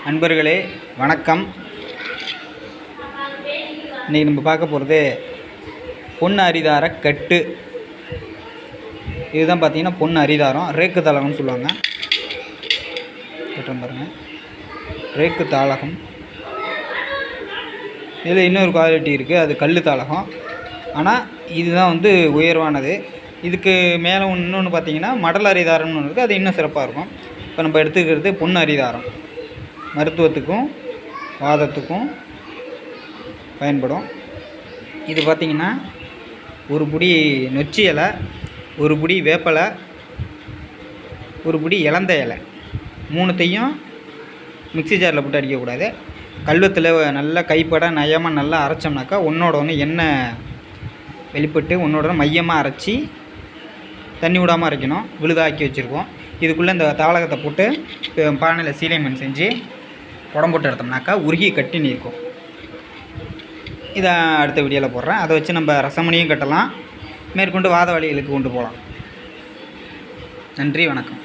நண்பர்களே வணக்கம். இன்றைக்கி நம்ம பார்க்க போகிறது பொன் அரிதார கட்டு. இதுதான் பார்த்திங்கன்னா பொன் அரிதாரம், ரேக்கு தாளகம்னு சொல்லுவாங்க. கட்டுறோம் பாருங்கள், ரேக்கு தாளகம். இதில் இன்னொரு குவாலிட்டி இருக்குது, அது கல் தாளகம். ஆனால் இதுதான் வந்து உயர்வானது. இதுக்கு மேலே இன்னொன்று பார்த்திங்கன்னா மடல் அரிதாரம்னு ஒன்று இருக்குது, அது இன்னும் சிறப்பாக இருக்கும். இப்போ நம்ம எடுத்துக்கிறது பொன் அரிதாரம். மருத்துவத்துக்கும் வாதத்துக்கும் பயன்படும். இது பார்த்திங்கன்னா ஒரு புடி நொச்சி இலை, ஒரு புடி வேப்பலை, ஒரு புடி இலந்த இலை, மூணுத்தையும் மிக்ஸி ஜாரில் போட்டு அடிக்கக்கூடாது. கல்வத்தில் நல்லா கைப்பட நயமாக நல்லா அரைச்சோம்னாக்கா ஒன்றோட ஒன்று எண்ணெய் வெளிப்பட்டு ஒன்றோட மையமாக அரைச்சி தண்ணி விடாமல் அரைக்கணும். விழுதாக்கி வச்சுருக்கோம். இதுக்குள்ளே இந்த தாளகத்தை போட்டு பானையில் சீலைமண் செஞ்சு உடம்பு போட்டு எடுத்தோம்னாக்கா உருகி கட்டி நிற்கும். இதை அடுத்த வீடியோவில் போடுறேன். அதை வச்சு நம்ம ரசமணியும் கட்டலாம், மேற்கொண்டு வாத வலிகளுக்கு கொண்டு போகலாம். நன்றி, வணக்கம்.